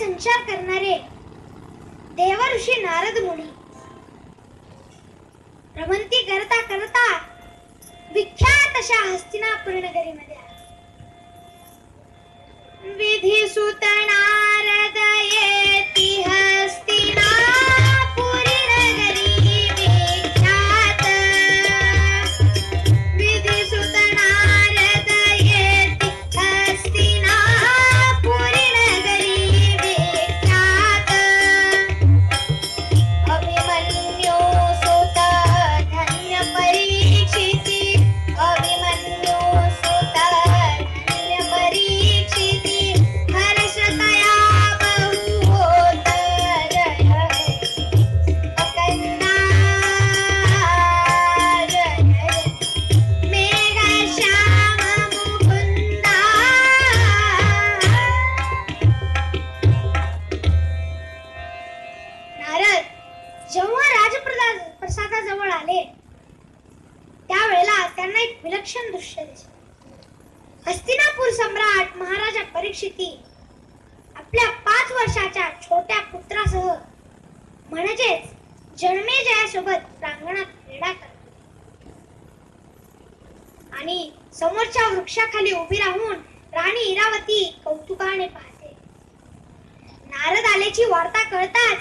संचार करणारे देवऋषी नारद मुनी भ्रमंती करता करता विख्यात अशा हस्तिनापुर नगरीमध्ये विधी सुत नारद येती हस्तिनापुरी नगरी विख्यात विधी सुत नारद येती हस्तिनापुरी नगरी विख्यात अभिमन्यू सुत धन्य परीक्षिती अभिमन्यू सुत धन्य परीक्षिती हर्षतया बहु होत जय अकंदा जय मेघश्याम मुकुंदा. नारद जेव्हा राजप्रसादाजवळ आले त्यावेळेला त्यांना एक विलक्षण दृश्य दिसले. हस्तिनापूर सम्राट महाराजा परीक्षिती आपल्या 5 वर्षाच्या छोट्या पुत्रासह म्हणजेच जन्मेजयासोबत प्रांगणात क्रीडा करत आणि समोरच्या वृक्षाखाली उभी राहून राणी इरावती कौतुकाने पाहते. नारद आल्याची वार्ता कळताच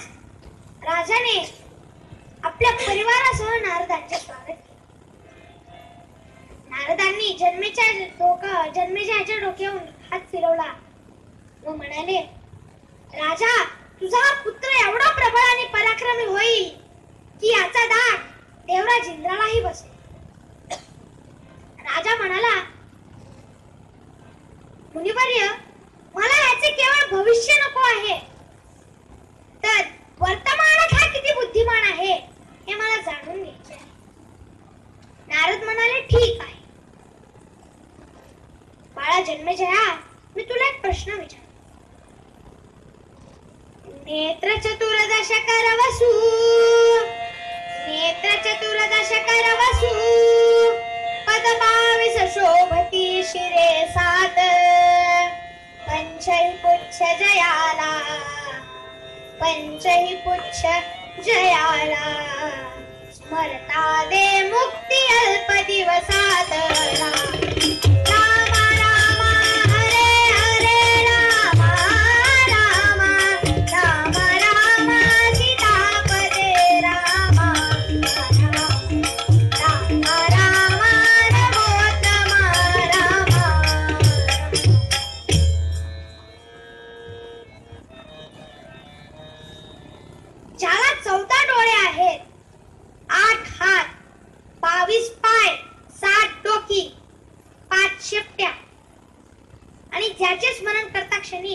राजाने आपल्या परिवारासह नारदांचे स्वागत केले. नारदांनी जन्मेजयाच्या डोक्यावरून हात फिरवला व म्हणाले, राजा, तुझा हा पुत्र एवढा प्रबळ आणि पराक्रमी होईल की याचा धाक देवराज इंद्रालाही बसेल. राजा म्हणाला, मुनिवर्य, मला याचे केवळ भविष्य नको आहे, तर वर्तमानात हा किती बुद्धिमान आहे हे मला जाणून घ्यायचे आहे. नारद म्हणाले, ठीक आहे. बाळा जन्मेजया, मी तुला एक प्रश्न विचारतो. नेत्र चतुर्दश करवसु नेत्र चतुर्दश करवसु पद 22 शोभती शिरे 7 पंचही पुच्छ जयाला पंचही पुच्छ जयाला स्मरता दे मुक्ती अल्प दिवसात. राम राम हरे हरे राम राम राम राम सीतापदे राम राम राम राम नमोत्तम राम. ज्याला 14 डोळे आहेत, 8 हात, 22 पाय, 7 डोकी, 5 शेपट्या आणि ज्याचे स्मरण करता क्षणी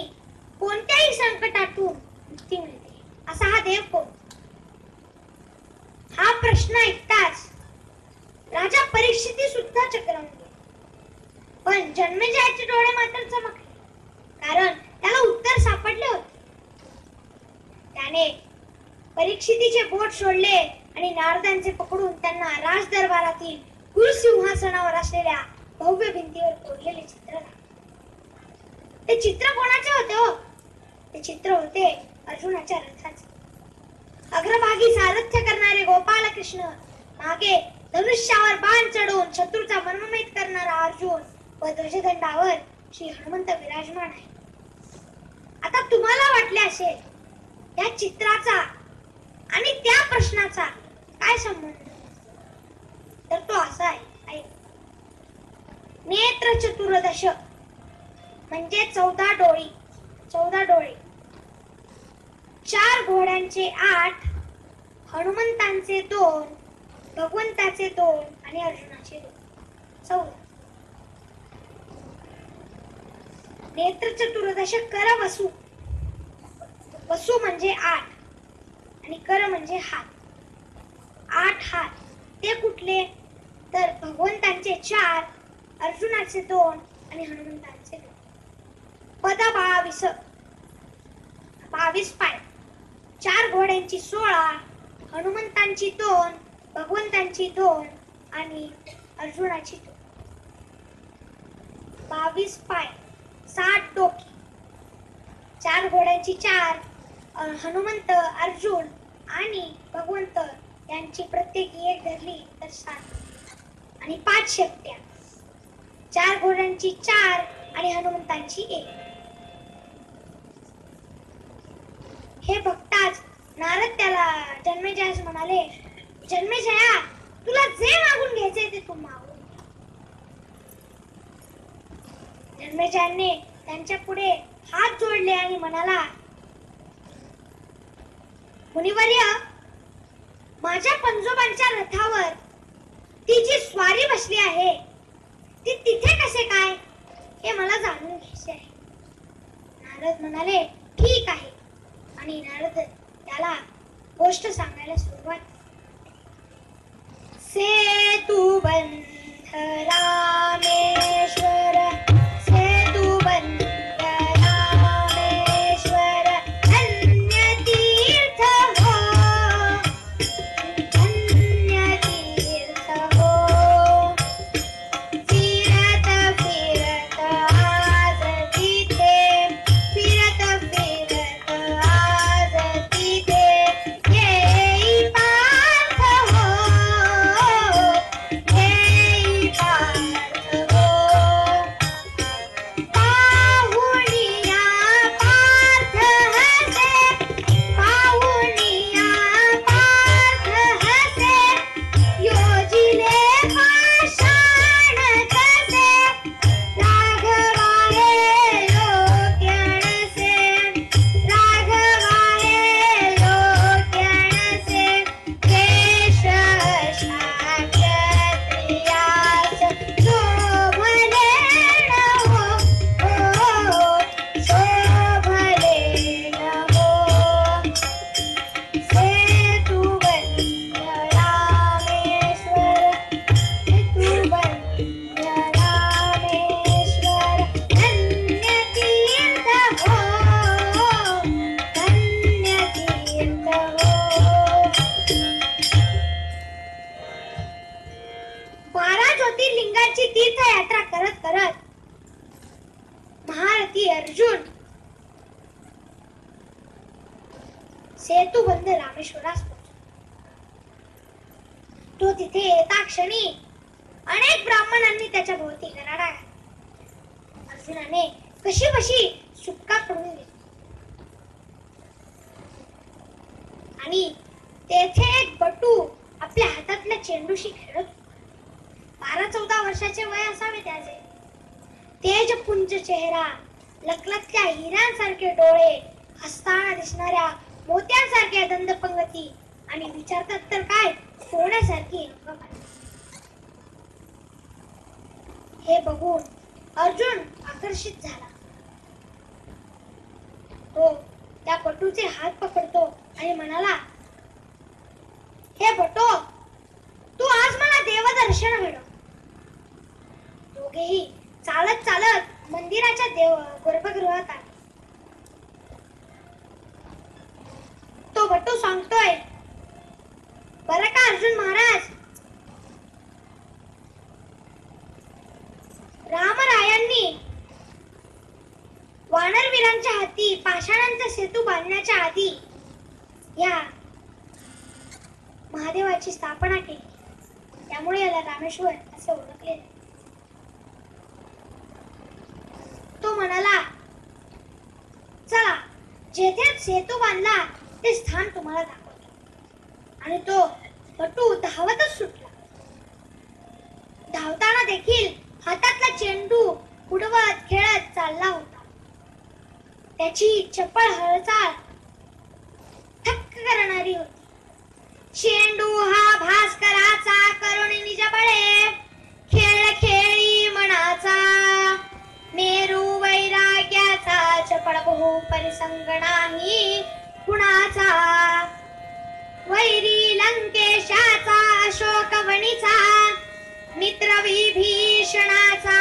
कोणत्याही संकटातून मुक्ती मिळते, असा हा देव कोण? हा प्रश्न ऐकताच राजा परीक्षिती सुद्धा चक्रावून गेला. पण जन्मेजयाचे डोळे मात्र चमकले, कारण त्याला उत्तर सापडले होते. त्याने परीक्षितीचे बोट सोडले आणि नारदांचे पकडून त्यांना राज दरबारातील कुलसिंहासनावर असलेल्या भव्य भिंतीवर कोरलेले चित्र दाखवले. ते चित्र कोणाचे होते हो? ते चित्र होते अर्जुनाच्या रथाचे. अग्रभागी सारथ्य करणारे गोपाल कृष्ण, मागे धनुष्यावर बाण चढवून शत्रूचा मर्ममेध करणारा अर्जुन व ध्वजदंडावर श्री हनुमंत विराजमान आहे. आता तुम्हाला वाटले असेल, या चित्राचा आणि त्या प्रश्नाचा काय संबंध? तर तो असा आहे, नेत्र चतुर्दश म्हणजे 14 डोळी, 14 डोळे, 4 घोड्यांचे 8, हनुमंतांचे 2, भगवंताचे 2 आणि अर्जुनाचे 2, 14. नेत्र चतुर्दश कर वसु, वसु म्हणजे 8 आणि कर म्हणजे हात. 8 हात ते कुठले? तर भगवंतांचे 4, अर्जुनाचे 2 आणि हनुमंतांचे 2. पद 22, 22 पाय, 4 घोड्यांची 16, हनुमंतांची 2, भगवंतांची 2 आणि अर्जुनाची 2. 22 पाय, 7 डोकी, 4 घोड्यांची 4, हनुमंत, अर्जुन आणि भगवंत यांची प्रत्येकी 1 धरली तर 7 आणि 5 शेपट्या. 4 घोड्यांची 4 आणि हनुमंतांची 1. हे बघताच नारद त्याला जन्मेजयास म्हणाले, जन्मेजया, तुला जे मागून घ्यायचे ते तू मागून घे. जन्मेजयाने त्यांच्या पुढे हात जोडले आणि म्हणाला, मुनिवर्य, माझ्या पंजोबांच्या रथावर ती जी स्वारी बसली आहे ती तिथे कसे काय हे मला जाणून घ्यायचे आहे. नारद म्हणाले, ठीक आहे. आणि नारद त्याला गोष्ट सांगायला सुरुवात. सेतुबंध रामेश्वर, सेतुबंध रामेश्वर, धन्य तीर्थ हो, धन्य तीर्थ हो. फिरत फिरत आज तिथे, फिरत फिरत आज तिथे, येई पार्थ हो, येई पार्थ हो. पाहुनिया पार्थ हसे, पाहुनिया पार्थ हसे, योजिले पाषाण कसे, राघवा हे लोक्यणसे, राघवा हे लोक्यणसे. केश क्षत्रियास शोभलेन हो, शोभलेन हो. सेतुबंध रामेश्वर, सेतुबंध रामेश्वर, धन्य तीर्थ हो, धन्य तीर्थ हो. 12 ज्योतिर्लिंगांची तीर्थयात्रा करत करत महारथी अर्जुन सेतुबंध रामेश्वरास पोहोचला. तो तिथे येता क्षणी अनेक ब्राह्मणांनी त्याच्या भोवती गराडा घातला. अर्जुनाने कशी बशी सुटका करून घेतली आणि तेथे एक बटू आपल्या हातातल्या चेंडूशी खेळत होता. 12-14 वर्षाचे वय असावे त्याचे. तेजपुंज चेहरा, लखलखत्या हिऱ्यांसारखे डोळे, हसताना दिसणाऱ्या मोत्यांसारख्या दंतपंगती आणि विचारतात तर काय सोन्यासारखी अंगकाठी. हे बघून अर्जुन आकर्षित झाला. तो त्या बटूचे हात पकडतो आणि म्हणाला, हे बटो, तू आज मला देवदर्शन घडव. दोघेही चालत चालत मंदिराच्या गर्भगृहात आले. तो बटू सांगतोय, बरं का अर्जुन महाराज, रामरायांनी वानरवीरांच्या हाती पाषाणांचा सेतू बांधण्याच्या आधी या महादेवाची स्थापना केली. त्यामुळे याला रामेश्वर असे ओळखले जाते. तो म्हणाला, चला, जेथे सेतू बांधला ते स्थान तुम्हाला दाखवतो. आणि तो बटू धावतच सुटला. धावताना देखील हातातला चेंडू उडवत खेळत चालला होता. त्याची चपळ हालचाल थक्क करणारी होती. चेंडू हा भास्कराचा करुणी निज बळे, खेळ खेळी मनाचा, मेरू वैराग्याचा, चपळ बहु परिसंग नाही कुणाचा. वैरी लंकेशाचा, अशोक वणीचा, मित्र विभीषणाचा,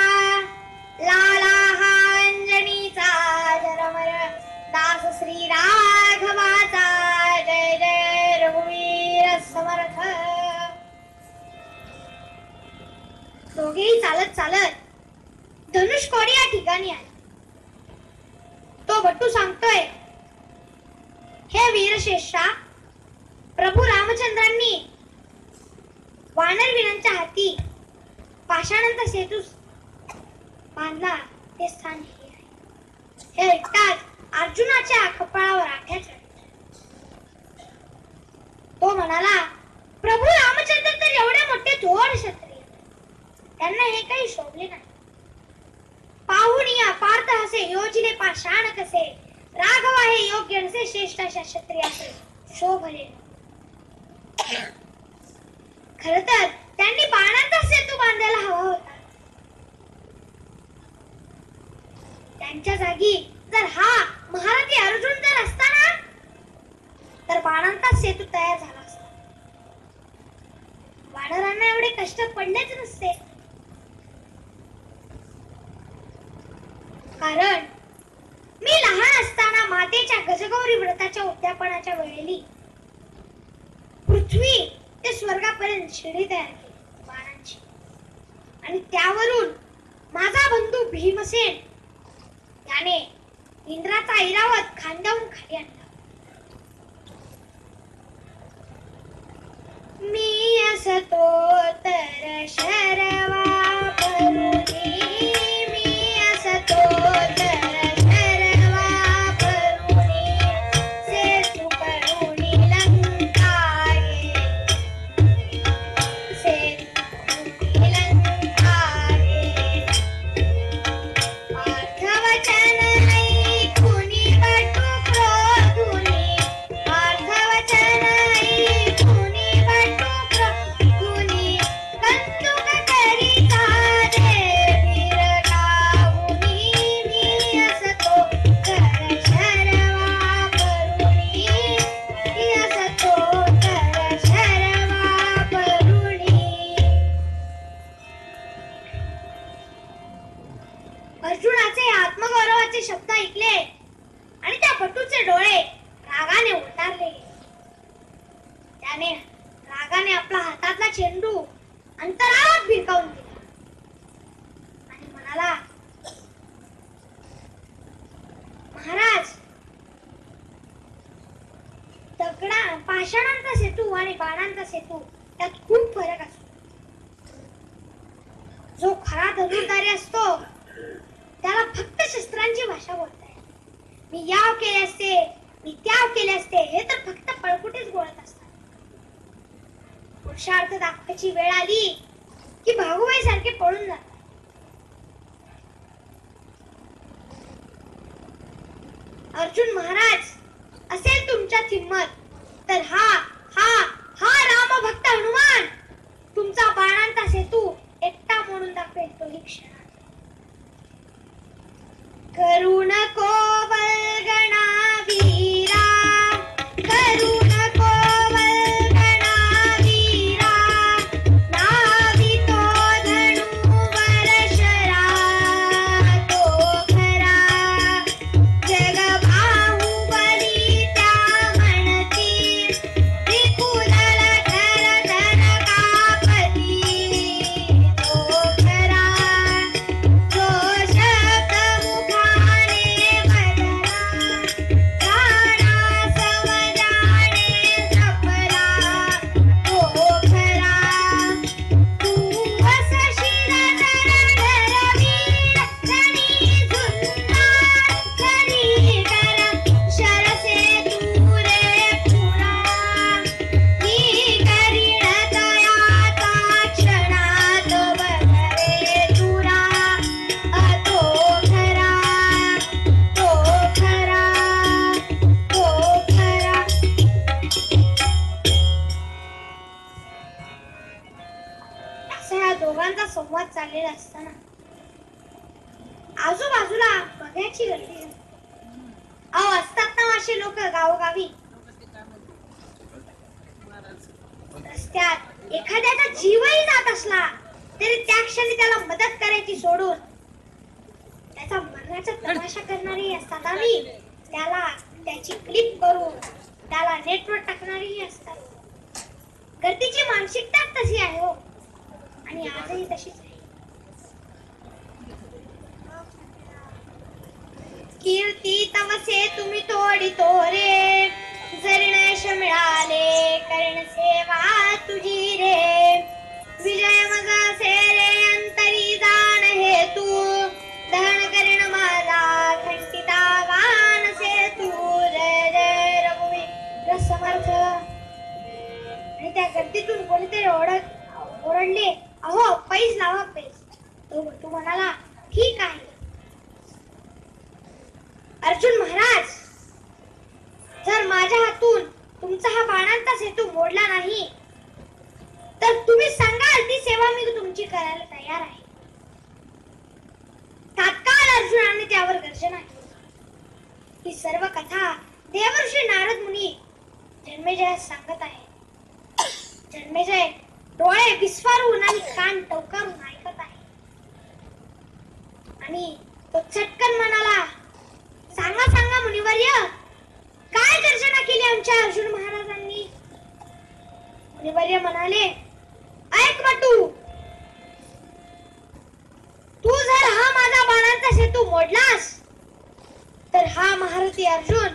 लाला हा अंजनीचा, जरमर दास श्री राघवाचा. जय जय रघुवीर समर्थ. दोघेही चालत चालत धनुष्कोडी या ठिकाणी आले. तो तो भट्टू सांगतोय, हे वीरश्रेष्ठा, प्रभू रामचंद्रांनी वानरवीरांच्या हाती पाषाणांचा सेतू बांधला ते स्थान हे आहे. हे ऐकताच अर्जुनाच्या कपाळावर आठ्या चढल्या. तो म्हणाला, प्रभू रामचंद्र तर एवढे मोठे थोर क्षत्रिय, त्यांना हे काही शोभले नाही. पाहुणी पार्थ हसे योजिले पाषाण कसे, राघवा हे योग्य नसे श्रेष्ठाशा क्षत्रियाचे शोभले. खर तर त्यांनी बाणांचा सेतू बांधायला हवा होता. त्यांच्या जागी जर हा महारथी अर्जुन जर असता ना, तर बाणांचा सेतू तयार झाला असता. वानरांना एवढे कष्ट पडलेच नसते. कारण मी लहान असताना मातेच्या गजगौरी व्रताच्या उद्यापनाच्या वेळेला पृथ्वी ते स्वर्गापर्यंत शिडी तयार केली बाणांची, आणि त्यावरून माझा बंधू भीमसेन याने इंद्राचा ऐरावत खांद्यावरून खाली आणला. मी असतो तर शरवा परुणी, मी असतो तर शरवा परुणी, सेतू करुणी लंकाये, सेतू लंकाये. पार्थवचन ऐकुनी बटू क्रोधुनी, पार्थवचन ऐकुनी बटू क्रोधुनी, कौतुक करिता देवीर गाऊनी, मी असतो तर शरवा परुणी, मी असतो तर शरवा परुणी. अर्जुनाचे आत्मगौरवाचे शब्द ऐकले आणि त्या भट्टूचे डोळे रागाने उतारले. त्याने रागाने आपला हातातला चेंडू अंतराळात भिरकावून दिला आणि म्हणाला, महाराज, पाषाणांचा सेतू आणि बाणांचा सेतू त्यात खूप फरक असतो. जो खरा धनुर्धारी असतो त्याला फक्त शस्त्रांची भाषा बोलता येते. मी याव केले असते, मी त्याव केले असते, हे तर फक्त पळकुटेच बोलत असतात. पुरुषार्थ दाखवायची वेळ आली की भागुबाई सारखे पळून जातात. अर्जुन महाराज, असेल तुमच्यात हिम्मत तर हा हा हा रामभक्त हनुमान तुमचा बाणांचा सेतू एकटा मोडून दाखवेल तोही क्षणात. करू नको वल्गणा वीरा, करू नको वल्गणा वीरा, लावितो धनुवर शरा, तो खरा जग बाहुबली त्या म्हणती, त्रिकुदल धर धर कापती, तो खरा जो शब्द मुखाने बदला, प्राणास वजाने जपला, तो खरा. तू असशील धरणधर वीर, रणी झुंजार शरीकर, शरसेतू रे पुरा, ही करीण तयाचा क्षणात बघरे तुरा, तो खरा, तो खरा, तो खरा. असा या दोघांचा संवाद चाललेला असताना आजूबाजूला बघ्याची गर्दी झाली. अहो, असतात ना असे लोक गावोगावी. रस्त्यात एखाद्याचा जीवही जात असला तरी त्या क्षणी त्याला मदत करायची सोडून त्याचा मरणाचा तमाशा करणारी असतात, आणि त्याला त्याची क्लिप करून त्याला नेटवर टाकणारीही असतात. गर्दीची मानसिकता तशी आहे हो, आणि आजही तशीच आहे. कीर्ती तवसे तुम्ही तोडी तोरे, जरी नयश मिळाले कर्ण सेवा तुझी रे. विजय मज से रे अंतरी जाण हे तू, दहन करीण माझा खंडिता गान से तू. जय जय रघुवीर समर्थ. आणि त्या गर्दीतून कोणीतरी ओरडले, अहो पैस लावा पैस. तो म्हणाला, ठीक आहे. अर्जुन महाराज, जर माझ्या हातून तुमचा हा बाणांचा सेतू मोडला नाही तर तुम्ही सांगाल ती सेवा मी तुमची करायला तयार आहे. तात्काळ अर्जुनाने त्यावर गर्जना केली. ही सर्व कथा देवर्षी नारद मुनी जन्मेजयास सांगत आहे. जन्मेजय डोळे विस्फारून आणि कान टवकारून ऐकत आहे. आणि तो चटकन म्हणाला, सांगा सांगा मुनिवर्य, काय गर्जना केली आमच्या अर्जुन महाराजांनी. मुनिवर्य म्हणाले, ऐक बटू, तू जर हा माझा बाणांचा सेतू मोडलास तर हा महारथी अर्जुन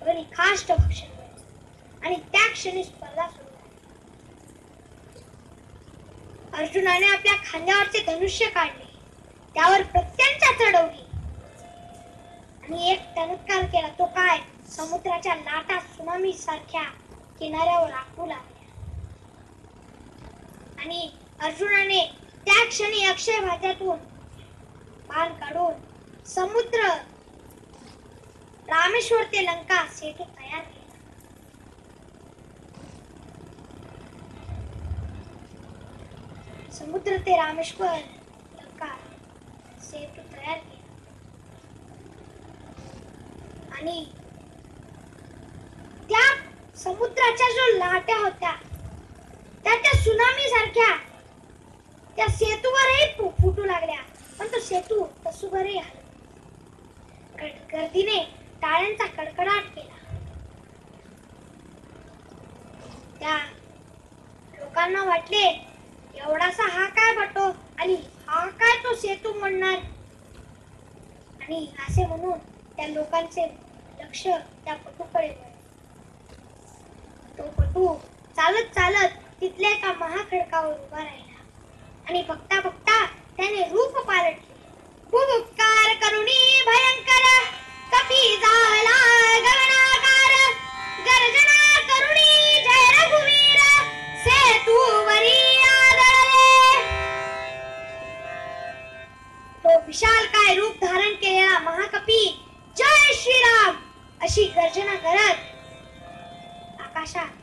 अग्नी काष्ठ भक्षण आणि त्या क्षणी स्पर्धा सुरू. अर्जुनाने आपल्या खांद्यावरचे धनुष्य काढले, त्यावर प्रत्यंचा चढवली आणि एक टणकार केला. तो काय, समुद्राच्या लाटा सुनामी सारख्या किनाऱ्यावर आखू लागल्या. आणि अर्जुनाने त्या क्षणी अक्षय भात्यातून बाण काढून समुद्र रामेश्वर ते लंका सेतू तयार केला. समुद्र ते रामेश्वर लंका सेतू तयार केला. आणि त्या समुद्राच्या जो लाटा होत्या त्या सुनामी सारख्या त्या सेतूवरही फुटू लागल्या, पण तो सेतू तसूभरही हलला. गर्दीने टाळ्यांचा कडकडाट केला. त्या लोकांना वाटले, एवढासा हा काय बटो आणि हा काय तो सेतू म्हणणार. आणि असे म्हणून त्या लोकांचे लक्ष त्या पटूकडे वळले. तो पटू चालत चालत तिथल्या एका महाखडकावर उभा राहिला आणि बघता बघता त्याने रूप पालटले. खूप उपकार करुणी भयंकर, कपी झाला गगनाकार. गर्जना करुणी जय रघुवीर, सेतूवरी आदळले. तो विशाल काय रूप धारण केलेला महाकपी जय श्रीराम अशी गर्जना करत आकाशात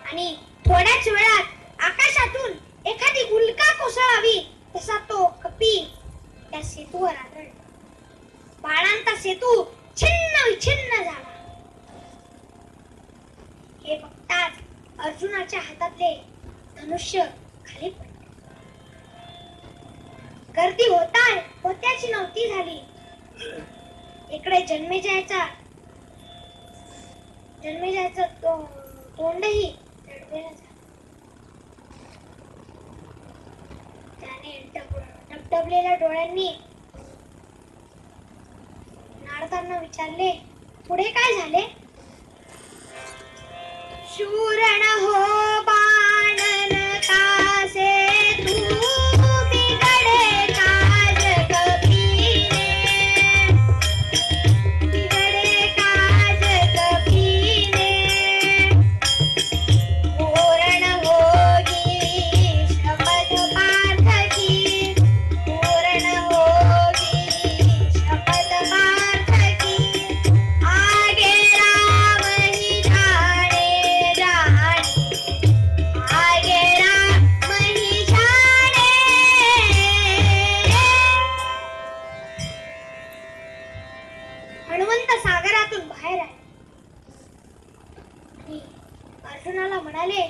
आणि थोड्याच वेळात आकाशातून एखादी उल्का कोसळावी तसा तो कपी त्या सेतूवर आदळला. बाणांचा सेतू छिन्न विछिन्न झाला. हे बघताच अर्जुनाच्या हातातले धनुष्य खाली पडले. गर्दी होत्याची नव्हती झाली. इकडे जन्मेजयाचा तोंडही रडवेला झाला. त्याने टबटबलेल्या डोळ्यांनी नारदांना विचारले, पुढे काय झाले. शूरण हो बाणन कासे तू, बिगडे काज कपीने. बिगडे काज कपीने, पूर्ण होगी शपथ पार्थकी. पूर्ण होगी शपथ पार्थकी. आगे राम ही जाने जाने, आगे राम ही जाने. हनुमंत सागरातून बाहेर आले आणि अर्जुनाला म्हणाले,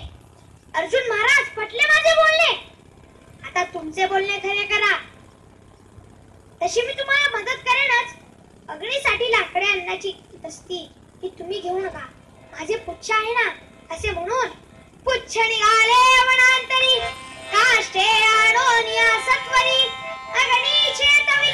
अर्जुन महाराज, पटले माझे बोलणे. आता तुमचे बोलणे खरे करा. तशी मी तुम्हाला मदत करेनच. अग्नीसाठी लाकडे आणण्याची तस्ती ही तुम्ही घेऊ नका. माझे पुच्छ आहे ना, असे म्हणून पुच्छ निघाले वनांतरी. काष्टे आणोनिया सत्वरी, अग्नीचे तवी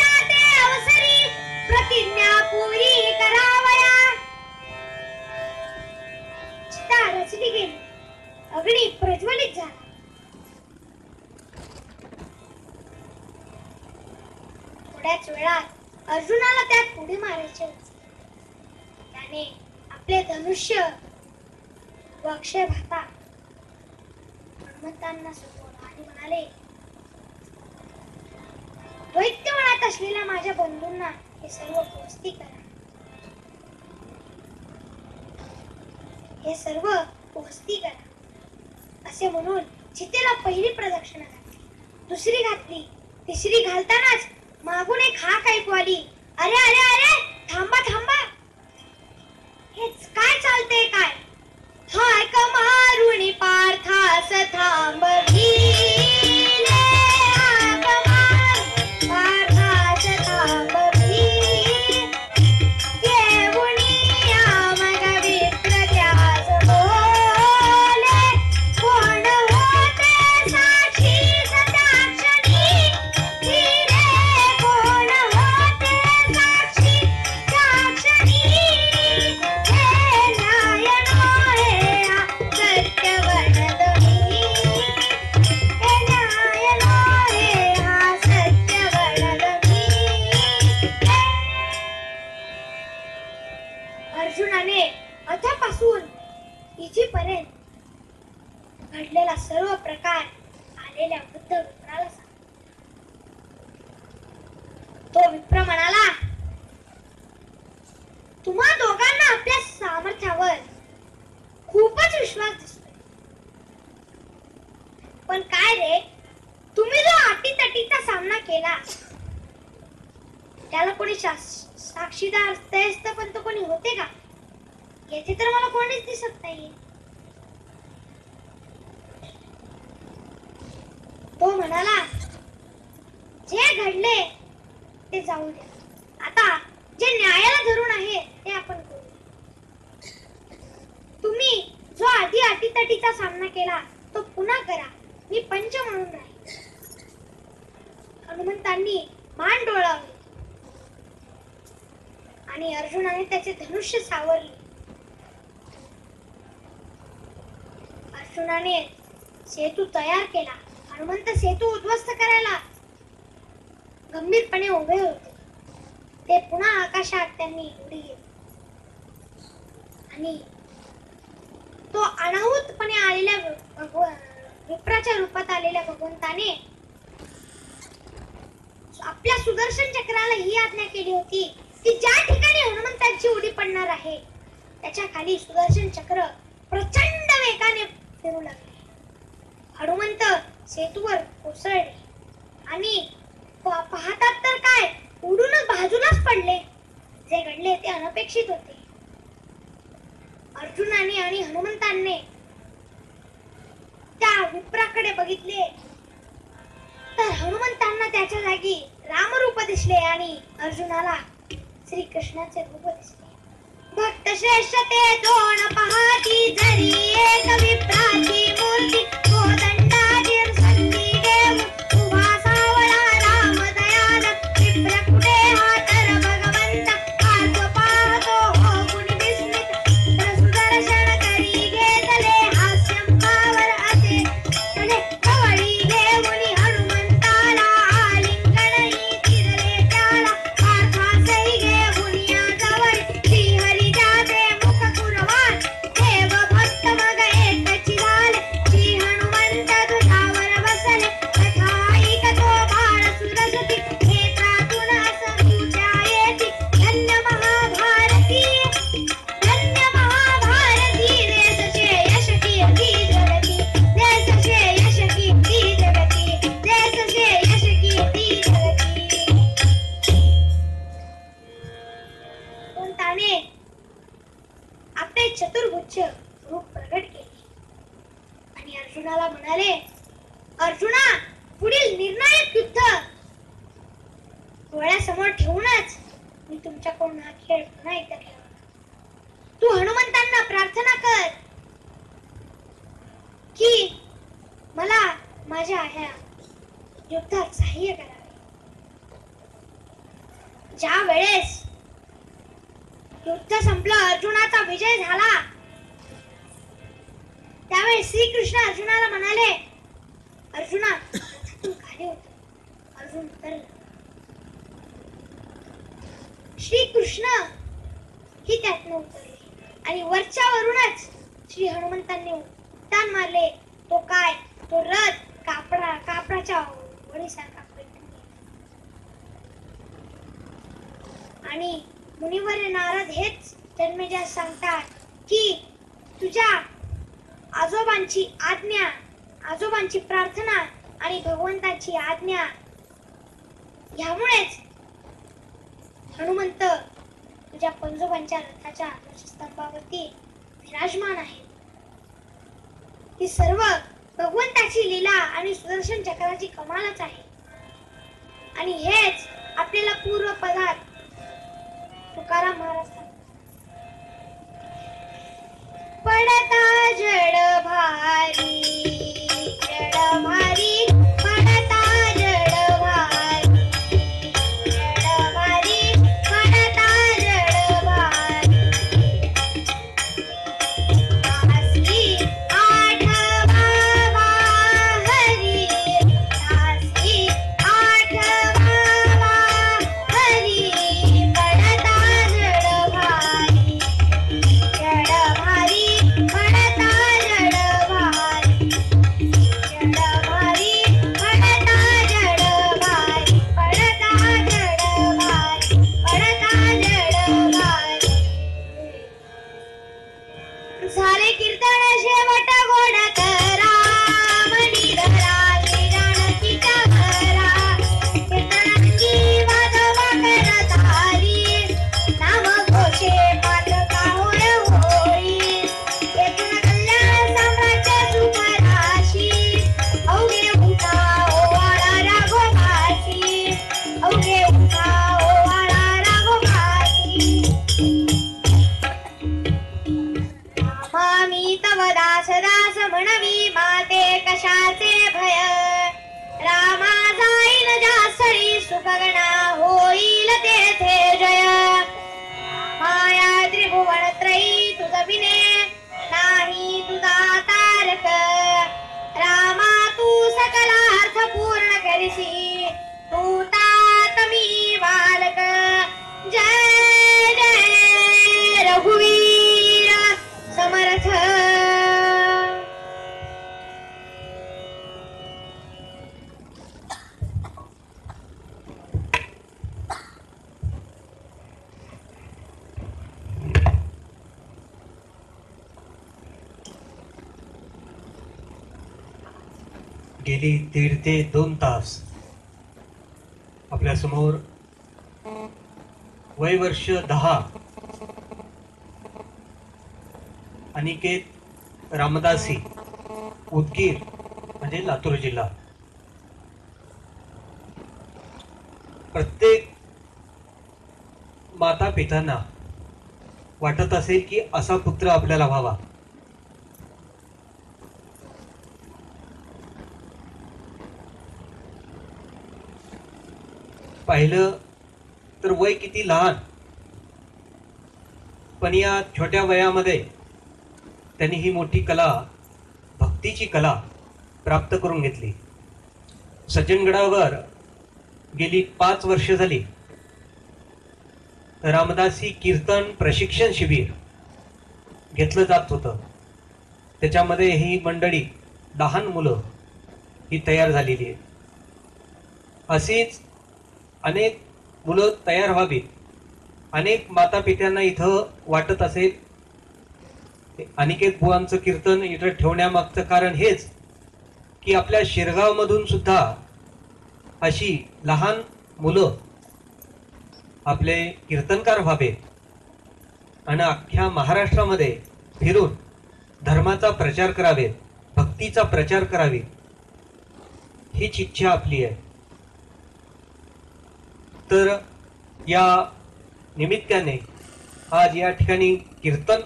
थोड्याच वेळात अर्जुनाला त्यात उडी मारायचे होते. त्याने आपले धनुष्य व अक्षय भाता हनुमंतांना सोपवला आणि म्हणाले, दैत्य मनात असलेल्या माझ्या बंधूंना हे सर्व पोचती करा. हे सर्व पोचती करा असे म्हणून चितेला पहिली प्रदक्षिणा घातली, दुसरी घातली, तिसरी घालतानाच मागून एक हाक ऐकू आली, अरे अरे अरे थांबा थांबा, हेच काय चालते काय? हाक मारुनी पार्थास थांबविले, हाक मारुनी पार्थास थांबविले, येऊनी मग विप्र त्यास बोले, कोण होते साक्षी त्या क्षणी, हिरे कोण होते साक्षी त्या क्षणी, हे नारायण हे सत्य वर्णदमी, हे नारायण हे सत्य वर्णदमी. अर्जुनाने अथपासून इथेपर्यंत घडलेला सर्व प्रकार आलेल्या वृद्ध विप्राला सांगितला. तो विप्र म्हणाला, तुम्हा दोघांना आपल्या सामर्थ्यावर खूपच विश्वास दिसतोय, पण काय रे, तुम्ही जो अटीतटीचा सामना केला त्याला कोणी साक्षीदार असते, पण तो कोणी होते का? येथे तर मला कोणीच दिसत नाहीये. तो म्हणाला, जे घडले ते जाऊ द्या, आता जे न्यायाला धरून आहे ते आपण करू. तुम्ही जो आधी अटीतटीचा सामना केला तो पुन्हा करा, मी पंच म्हणून राहील. हनुमंतांनी मान डोळावली आणि अर्जुनाने त्याचे धनुष्य सावरले. अर्जुनाने सेतू तयार केला. हनुमंत सेतू उद्ध्वस्त करायला गंभीरपणे उभे होते. ते पुन्हा आकाशात त्यांनी उडी घेतली आणि तो अनाहूतपणे आलेल्या विप्राच्या रूपात आलेल्या भगवंताने आपल्या सुदर्शन चक्राला ही आज्ञा केली होती की ज्या ठिकाणी हनुमंताची उडी पडणार आहे त्याच्या खाली सुदर्शन चक्र प्रचंड वेगाने फिरू लागले. हनुमंत सेतूवर कोसळले आणि पाहतात तर काय, उडूनच बाजूलाच पडले. जे घडले ते अनपेक्षित होते. अर्जुनाने आणि हनुमंतांनी त्या विप्राकडे बघितले तर हनुमंतांना त्याच्या जागी रामरूप दिसले आणि अर्जुनाला श्रीकृष्णाचे रूप दिसले. भक्त श्रेष्ठ ते दोन पहाती, जरी एक विप्राची मूर्ती, कोदंडाची संधी देव उभा सावळा राम दयाल, विप्र कुठे हा तर भगवंत, आज पाहतो हो कुणी विस्मित, सुदर्शन करी घेतले हास्यंकावर असे, आणि कवळी घेऊनी हनुमंताला आलिंगन चिरले त्याला, पार्थासही घेऊनी जवळ श्रीहरी जाते मुख कुरवान, देव भक्त मग एकची झाले, श्री हनुमंत तुझावर बसले, कथा ऐकतो बाळ सुरसती, नेत्रातून अश्रूच्या येती, धन्य महाभारती, धन्य महाभारती, देश यश कीर्ती जगती, देश यश कीर्ती जगती, देश यश कीर्ती जगती. भगवंताने आपले चतुर्भुज रूप प्रगट केले आणि अर्जुनाला म्हणाले, अर्जुना, पुढील निर्णायक युद्ध डोळ्यासमोर ठेवूनच मी तुमच्याकडून हा खेळ पुन्हा एकदा खेळवला. तू हनुमंतांना प्रार्थना कर की मला माझ्या ह्या युद्धात सहाय्य करावे. ज्या वेळेस युद्ध संपलं, अर्जुनाचा विजय झाला, त्यावेळेस श्रीकृष्ण अर्जुनाला म्हणाले, अर्जुना, रथातून खाली उतर. अर्जुन उतरला. श्रीकृष्ण ही त्यातनं उतरले आणि वरच्या वरूनच श्री हनुमंतांनी उड्डाण मारले. तो काय, तो रथ कापडाच्या वडीसारखा पेटून गेला. आणि मुनिवर्य नारद हेच जन्मेजयास सांगतात की तुझ्या आजोबांची आज्ञा, आजोबांची प्रार्थना आणि भगवंताची आज्ञा ह्यामुळेच हनुमंत तुझ्या पंजोबांच्या रथाच्या ध्वजस्तंभावरती विराजमान आहे. ही सर्व भगवंताची लीला आणि सुदर्शन चक्राची कमालच आहे. आणि हेच आपल्याला पूर्व पदात तुकाराम महाराज सांगतात. पडता जड भारी, जड भारी, पडता जड भारी, जड भारी, पडता जड भारी. दासी आठवावा हरी, दासी आठवावा हरी. पडता जड भारी, जड भारी, पडता जड भारी, जड भारी, पडता जड भारी, पडता जड भारी, पडता जड भारी. झाले कीर्तन शेवट गोड करा, मणी धरा श्री जानकीच्या घरा. कीर्तनांची वाजवा करताली, नाम घोषे पाठका होय होळी. येथून कल्याण साम्राज्य सुख राशी, अवघे उठा ओवाळा राघोबासी, अवघे उठा ओवाळा राघोबासी. मी तव दास दास म्हणवी माते कशाचे भय. रामा जाईन जासळी सुखगणा होईल तेथे जय. माया त्रिभुवन त्रयी तुझ विने नाही तुझा तारक. रामा तू सकलार्थ पूर्ण करिसी, तू तात मी बालक. जय जय रघुवीर समर्थ. गेली 1.5 ते 2 तास आपल्या समोर वय वर्ष 10 अनिकेत रामदासी, उदगीर म्हणजे लातूर जिल्हा. प्रत्येक माता पितांना वाटत असेल की असा पुत्र आपल्याला व्हावा. पाहिलं तर वय किती लहान, पण या छोट्या वयामध्ये त्यांनी ही मोठी कला, भक्तीची कला प्राप्त करून घेतली. सज्जनगडावर गेली 5 वर्ष झाली रामदासी कीर्तन प्रशिक्षण शिबिर घेतलं जात होतं. त्याच्यामध्ये ही मंडळी 10 मुलं ही तयार झालेली आहे. अशीच अनेक मुलं तयार व्हावीत. अनेक माता पित्यांना इथं वाटत असेल अनिकेत बुवांचं कीर्तन इथं ठेवण्यामागचं कारण हेच की आपल्या शिरगाव मधून सुद्धा अशी लहान मुलं आपले कीर्तनकार व्हावे आणि अख्ख्या महाराष्ट्रामध्ये फिरून धर्माचा प्रचार करावे, भक्तीचा प्रचार करावे, हीच इच्छा आपली आहे. तर या निमित्ताने आज या ठिकाणी कीर्तन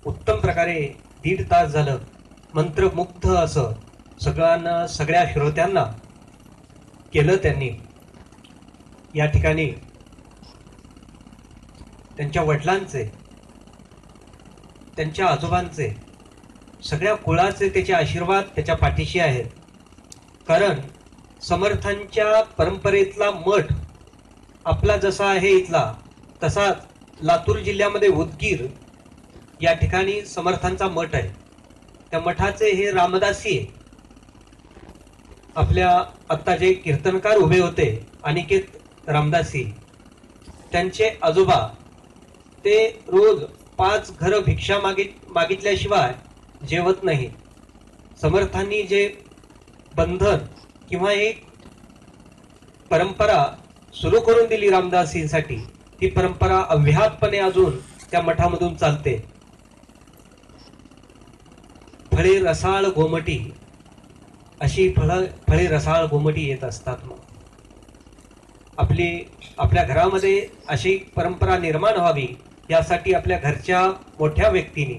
उत्तम प्रकारे 1.5 तास झालं मंत्रमुग्ध असं सगळ्यांना, सगळ्या श्रोत्यांना केलं त्यांनी. या ठिकाणी त्यांच्या वडिलांचे, त्यांच्या आजोबांचे, सगळ्या कुळाचे त्याचे आशीर्वाद त्याच्या पाठीशी आहेत. कारण समर्थांच्या परंपरेतला मठ आपला जसा आहे इथला, तसाच लातूर जिल्ह्यामध्ये उदगीर या ठिकाणी समर्थांचा मठ आहे. त्या मठाचे हे रामदासी आहे. आपल्या आत्ता जे कीर्तनकार उभे होते अनिकेत रामदासी, त्यांचे आजोबा ते रोज 5 घरं भिक्षा मागितल्याशिवाय जेवत नाही. समर्थांनी जे बंधन किंवा एक परंपरा सुरू करून दिली रामदासींसाठी, ती परंपरा अव्याहतपणे अजून त्या मठामधून चालते. फळे रसाळ गोमटी, अशी फळे रसाळ गोमटी येत असतात. मग आपल्या घरामध्ये अशी परंपरा निर्माण व्हावी यासाठी आपल्या घरच्या मोठ्या व्यक्तीने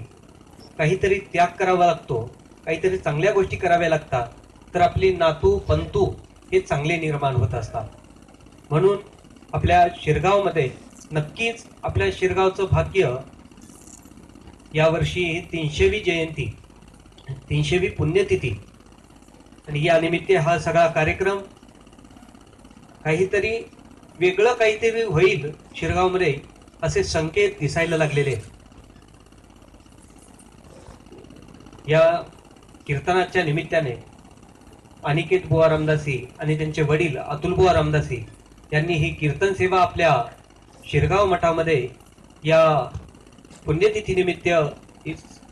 काहीतरी त्याग करावा लागतो, काहीतरी चांगल्या गोष्टी कराव्या लागतात, तर आपले नातू पंतू हे चांगले निर्माण होत असतात. म्हणून आपल्या शिरगावमध्ये नक्कीच आपल्या शिरगावचं भाग्य यावर्षी 300वी जयंती, 300वी पुण्यतिथी, आणि या निमित्ते हा सगळा कार्यक्रम काहीतरी वेगळं काहीतरी होईल शिरगावमध्ये असे संकेत दिसायला लागलेले. या कीर्तनाच्या निमित्ताने अनिकेत बुवा रामदासी आणि त्यांचे वडील अतुल बुवा रामदासी यांनी ही कीर्तन सेवा आपल्या शिरगाव मठामध्ये या पुण्यतिथी निमित्त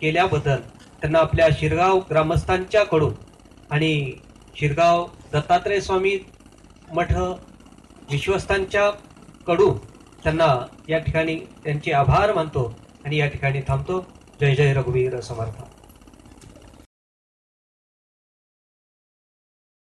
केल्याबद्दल त्यांना आपल्या शिरगाव ग्रामस्थांच्याकडून आणि शिरगाव दत्तात्रय स्वामी मठ विश्वस्तांच्या कडून त्यांना या ठिकाणी त्यांचे आभार मानतो आणि या ठिकाणी थांबतो. जय जय रघुवीर समर्थ.